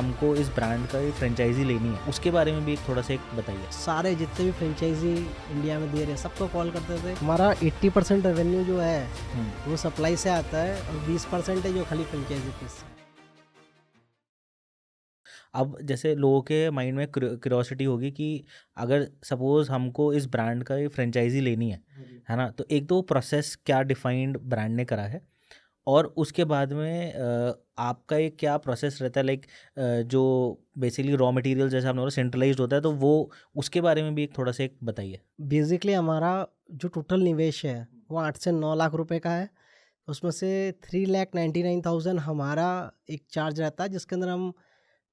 हमको इस ब्रांड का एक फ्रेंचाइजी लेनी है, उसके बारे में भी थोड़ा सा एक बताइए। सारे जितने भी फ्रेंचाइजी इंडिया में दे रहे हैं सबको कॉल करते थे। हमारा 80% रेवेन्यू जो है वो सप्लाई से आता है और 20% है जो खाली फ्रेंचाइजी फीस। अब जैसे लोगों के माइंड में क्यूरियोसिटी होगी कि अगर सपोज हमको इस ब्रांड का एक फ्रेंचाइजी लेनी है ना, तो एक तो प्रोसेस क्या डिफाइंड ब्रांड ने करा है, और उसके बाद में आपका एक क्या प्रोसेस रहता है, लाइक जो बेसिकली रॉ मटेरियल जैसे आपने बोला सेंट्रलाइज्ड होता है, तो वो उसके बारे में भी एक थोड़ा सा एक बताइए। बेसिकली हमारा जो टोटल निवेश है वो 8 से 9 लाख रुपए का है। उसमें से 3,99,000 हमारा एक चार्ज रहता है जिसके अंदर हम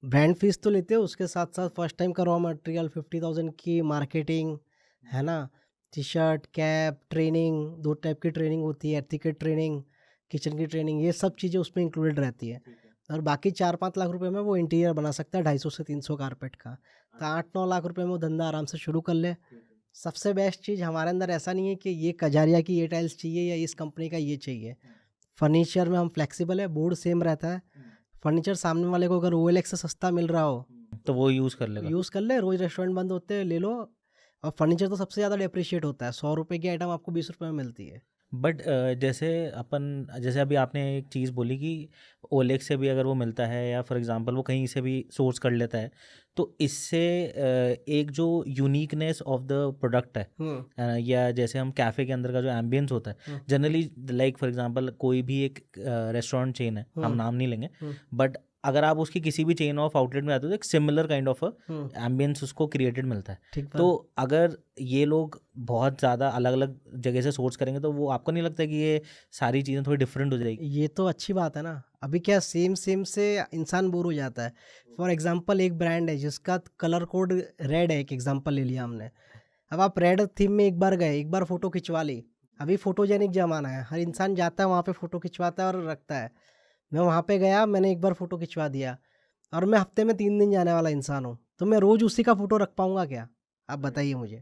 ब्रांड फीस तो लेते हैं, उसके साथ साथ फर्स्ट टाइम का रॉ मटेरियल 50,000 की मार्केटिंग है ना, T shirt cap training, 2 type की ट्रेनिंग होती है, एथिकेट ट्रेनिंग, किचन की ट्रेनिंग, ये सब चीज़ें उसमें इंक्लूडेड रहती है। और बाकी 4-5 लाख रुपए में वो इंटीरियर बना सकता है 250 से 300 कारपेट का। तो 8-9 लाख रुपए में वो धंधा आराम से शुरू कर ले। सबसे बेस्ट चीज़ हमारे अंदर ऐसा नहीं है कि ये कजारिया की ये टाइल्स चाहिए या इस कंपनी का ये चाहिए। फर्नीचर में हम फ्लेक्सिबल है, बोर्ड सेम रहता है। फर्नीचर सामने वाले को अगर OLX से सस्ता मिल रहा हो तो वो यूज़ कर लेगा। यूज़ कर ले, रोज़ रेस्टोरेंट बंद होते हैं ले लो। और फर्नीचर तो सबसे ज़्यादा डेप्रिशिएट होता है, 100 रुपये की आइटम आपको 20 रुपये में मिलती है। बट जैसे अभी आपने एक चीज़ बोली कि ओलेक्स से भी अगर वो मिलता है या फॉर एग्जांपल वो कहीं से भी सोर्स कर लेता है, तो इससे एक जो यूनिकनेस ऑफ द प्रोडक्ट है, या जैसे हम कैफ़े के अंदर का जो एम्बियंस होता है जनरली, लाइक फॉर एग्जांपल कोई भी एक रेस्टोरेंट चेन है, हम नाम नहीं लेंगे, बट अगर आप उसकी किसी भी चेन ऑफ आउटलेट में आते हो तो एक सिमिलर काइंड ऑफ एम्बियंस उसको क्रिएटेड मिलता है। ठीक तो अगर ये लोग बहुत ज़्यादा अलग अलग जगह से सोर्स करेंगे तो वो आपको नहीं लगता कि ये सारी चीज़ें थोड़ी डिफरेंट हो जाएगी? ये तो अच्छी बात है ना। अभी क्या सेम सेम से इंसान बोर हो जाता है। फॉर एग्जांपल एक ब्रांड है जिसका कलर कोड रेड है, एक एग्जांपल ले लिया हमने। अब आप रेड थीम में एक बार गए, एक बार फ़ोटो खिंचवा ली। अभी फ़ोटोजेनिक ज़माना है, हर इंसान जाता है वहाँ पे फ़ोटो खिंचवाता है और रखता है। मैं वहाँ पे गया, मैंने एक बार फ़ोटो खिंचवा दिया और मैं हफ्ते में 3 दिन जाने वाला इंसान हूँ, तो मैं रोज़ उसी का फ़ोटो रख पाऊँगा क्या? आप बताइए मुझे।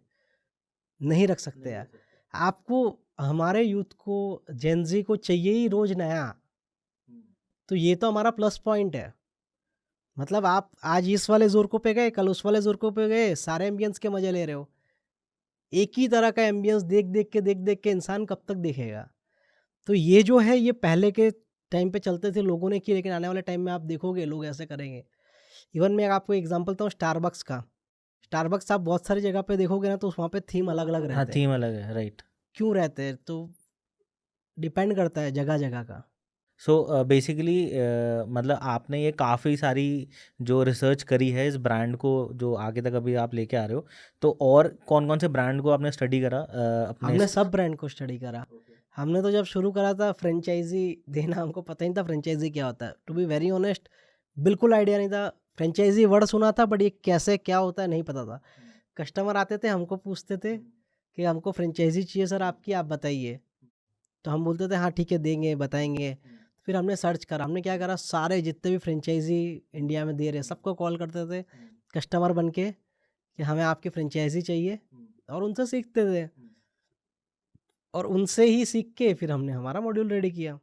नहीं रख सकते यार। आपको, हमारे यूथ को, जेन ज़ी को चाहिए ही रोज़ नया। तो ये तो हमारा प्लस पॉइंट है। मतलब आप आज इस वाले ज़ोरको पे गए, कल उस वाले ज़ोरको पे गए, सारे एम्बियंस के मज़े ले रहे हो। एक ही तरह का एम्बियंस देख-देख के इंसान कब तक देखेगा? तो ये जो है ये पहले के टाइम पे चलते थे, लोगों ने किए, लेकिन आने वाले टाइम में आप देखोगे लोग ऐसे करेंगे। इवन मैं आपको एग्ज़ाम्पल दूँ स्टारबक्स का। स्टारबक्स आप बहुत सारी जगह पे देखोगे ना तो वहाँ पे थीम अलग-अलग हाँ, रहते हैं। थीम अलग है, राइट। क्यों रहते हैं? तो डिपेंड करता है जगह-जगह का। सो बेसिकली मतलब आपने ये काफ़ी सारी जो रिसर्च करी है इस ब्रांड को जो आगे तक अभी आप लेके आ रहे हो, तो और कौन कौन से ब्रांड को आपने स्टडी करा अपने हमने सब ब्रांड को स्टडी करा। हमने तो जब शुरू करा था फ्रेंचाइज़ी देना, हमको पता ही नहीं था फ्रेंचाइज़ी क्या होता है। टू बी वेरी ऑनेस्ट, बिल्कुल आइडिया नहीं था। फ्रेंचाइज़ी वर्ड सुना था बट ये कैसे क्या होता है नहीं पता था। कस्टमर आते थे, हमको पूछते थे कि हमको फ्रेंचाइज़ी चाहिए सर आपकी, आप बताइए। तो हम बोलते थे हाँ ठीक है देंगे, बताएँगे। फिर हमने सर्च करा, हमने क्या करा, सारे जितने भी फ्रेंचाइज़ी इंडिया में दे रहे हैं सबको कॉल करते थे कस्टमर बन के कि हमें आपकी फ्रेंचाइज़ी चाहिए, और उनसे सीखते थे। और उनसे ही सीख के फिर हमने हमारा मॉड्यूल रेडी किया।